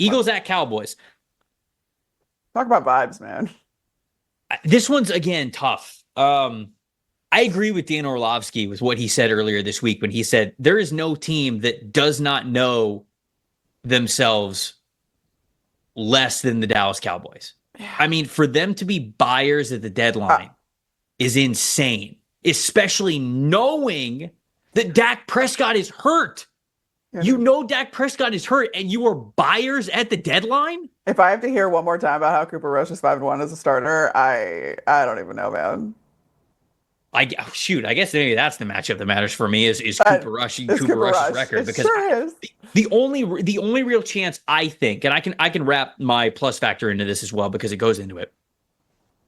Eagles at Cowboys. Talk about vibes, man. This one's, again, tough. I agree with Dan Orlovsky with what he said earlier this week when he said there is no team that does not know themselves less than the Dallas Cowboys. I mean, for them to be buyers at the deadline is insane, especially knowing that Dak Prescott is hurt. You know Dak Prescott is hurt, and you are buyers at the deadline? If I have to hear one more time about how Cooper Rush is 5-1 as a starter, I don't even know, man. I guess maybe that's the matchup that matters for me is Cooper Rush and Cooper Rush's record. Because sure is. The only real chance, I think, and I can wrap my plus factor into this as well because it goes into it.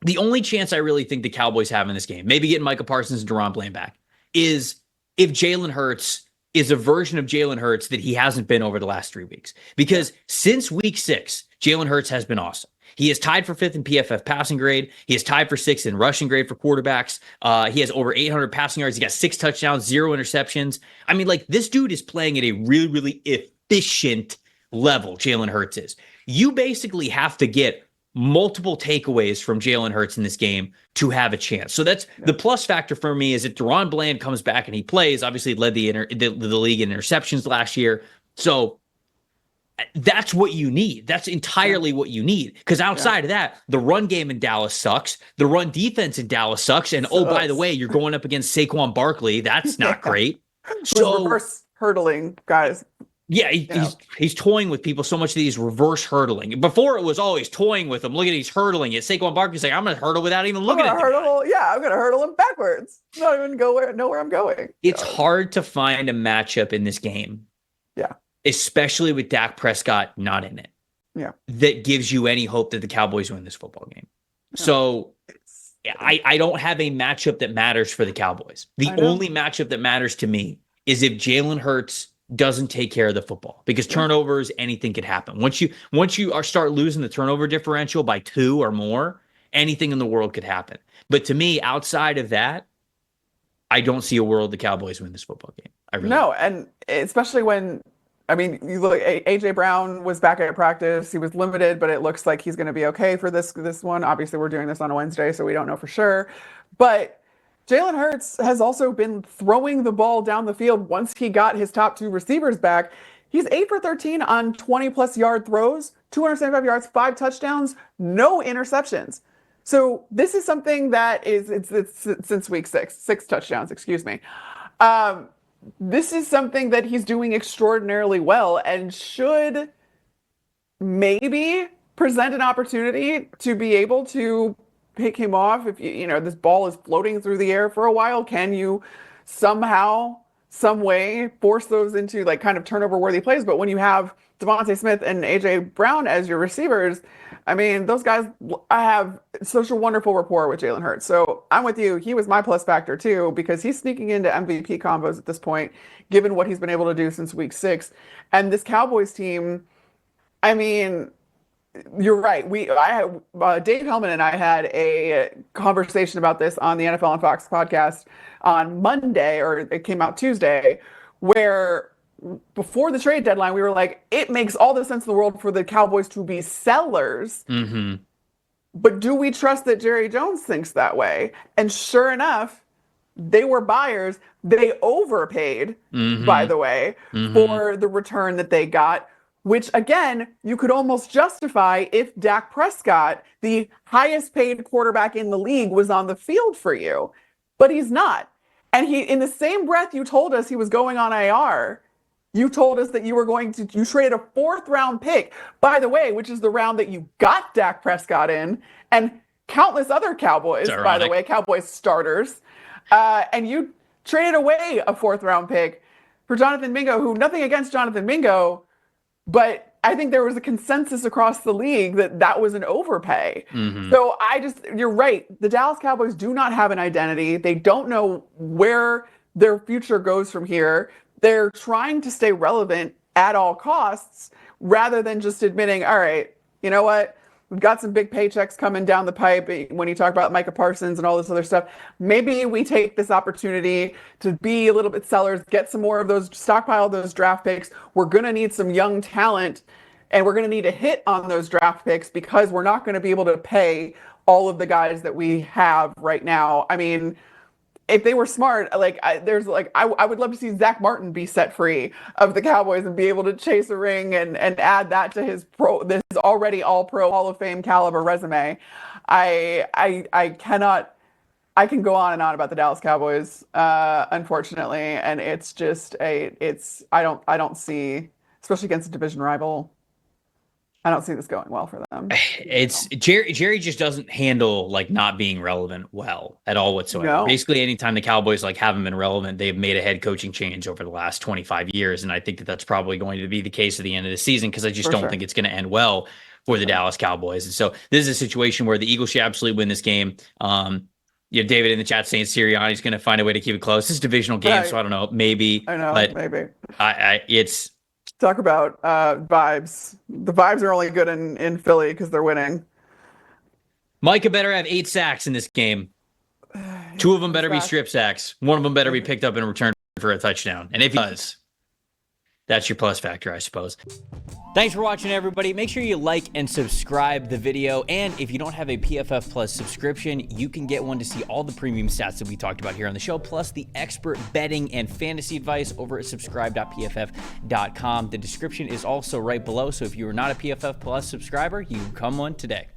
The only chance I really think the Cowboys have in this game, maybe getting Micah Parsons and Deron Bland back, is if Jalen Hurts is a version of Jalen Hurts that he hasn't been over the last 3 weeks. Because since week 6, Jalen Hurts has been awesome. He is tied for 5th in PFF passing grade. He is tied for 6th in rushing grade for quarterbacks. He has over 800 passing yards. He got 6 touchdowns, 0 interceptions. I mean, like, this dude is playing at a really, really efficient level, Jalen Hurts is. You basically have to get multiple takeaways from Jalen Hurts in this game to have a chance. So that's the plus factor for me is that Deron Bland comes back and he plays. Obviously, led the league in interceptions last year. So that's what you need. That's entirely what you need. Because outside of that, the run game in Dallas sucks. The run defense in Dallas sucks. And oh, by the way, you're going up against Saquon Barkley. That's not great. So reverse hurdling, guys. Yeah, he's toying with people so much that he's reverse hurdling. Before it was always toying with him. Look at he's hurdling it. Saquon Barkley's like, I'm going to hurdle without even looking at him. I'm going to hurdle him backwards. Not even know where I'm going. It's hard to find a matchup in this game. Yeah. Especially with Dak Prescott not in it. Yeah. That gives you any hope that the Cowboys win this football game. Yeah. So I don't have a matchup that matters for the Cowboys. The only matchup that matters to me is if Jalen Hurts doesn't take care of the football, because turnovers, anything could happen. Once you start losing the turnover differential by 2 or more, anything in the world could happen. But to me, outside of that, I don't see a world the Cowboys win this football game. I really don't. And especially when, I mean, you look, AJ Brown was back at practice. He was limited, but it looks like he's going to be okay for this one. Obviously, we're doing this on a Wednesday, so we don't know for sure. But Jalen Hurts has also been throwing the ball down the field once he got his top 2 receivers back. He's 8 for 13 on 20-plus yard throws, 275 yards, 5 touchdowns, no interceptions. So this is something that it's since week 6 touchdowns, excuse me. This is something that he's doing extraordinarily well and should maybe present an opportunity to be able to pick him off. If this ball is floating through the air for a while, can you somehow, some way force those into like kind of turnover worthy plays? But when you have Devontae Smith and AJ Brown as your receivers, I mean, those guys, I have such a wonderful rapport with Jalen Hurts. So I'm with you. He was my plus factor too, because he's sneaking into MVP combos at this point, given what he's been able to do since week 6. And this Cowboys team, I mean, you're right. Dave Hellman and I had a conversation about this on the NFL on Fox podcast on Monday, or it came out Tuesday, where before the trade deadline, we were like, it makes all the sense in the world for the Cowboys to be sellers. Mm-hmm. But do we trust that Jerry Jones thinks that way? And sure enough, they were buyers. They overpaid, by the way, for the return that they got, which, again, you could almost justify if Dak Prescott, the highest paid quarterback in the league, was on the field for you. But he's not. And in the same breath you told us he was going on IR, you told us that you traded a 4th-round pick, by the way, which is the round that you got Dak Prescott in, and countless other Cowboys, by the way, Cowboys starters. And you traded away a 4th-round pick for Jonathan Mingo, who, nothing against Jonathan Mingo, but I think there was a consensus across the league that was an overpay. So you're right. The Dallas Cowboys do not have an identity. They don't know where their future goes from here. They're trying to stay relevant at all costs rather than just admitting, all right, you know what? We've got some big paychecks coming down the pipe when you talk about Micah Parsons and all this other stuff. Maybe we take this opportunity to be a little bit sellers, get some more of those, stockpile those draft picks. We're going to need some young talent And we're going to need to hit on those draft picks because we're not going to be able to pay all of the guys that we have right now. I mean, if they were smart, I would love to see Zach Martin be set free of the Cowboys and be able to chase a ring and add that to this already all pro Hall of Fame caliber resume. I cannot. I can go on and on about the Dallas Cowboys, unfortunately, and it's just I don't see, especially against a division rival, I don't see this going well for them. It's Jerry just doesn't handle like not being relevant well at all whatsoever. No. Basically, anytime the Cowboys like haven't been relevant, they've made a head coaching change over the last 25 years, and I think that that's probably going to be the case at the end of the season because I just don't think it's going to end well for the Dallas Cowboys. And so this is a situation where the Eagles should absolutely win this game. David in the chat saying Sirianni's going to find a way to keep it close. This is a divisional game, so I don't know, maybe. I know, but maybe. It's. Talk about vibes. The vibes are only good in Philly because they're winning. Micah better have 8 sacks in this game. 2 of them better be strip sacks. 1 of them better be picked up and returned for a touchdown. And if he does, that's your plus factor, I suppose. Thanks for watching, everybody. Make sure you like and subscribe the video. And if you don't have a PFF Plus subscription, you can get one to see all the premium stats that we talked about here on the show, plus the expert betting and fantasy advice over at subscribe.pff.com. The description is also right below. So if you are not a PFF Plus subscriber, you become one today.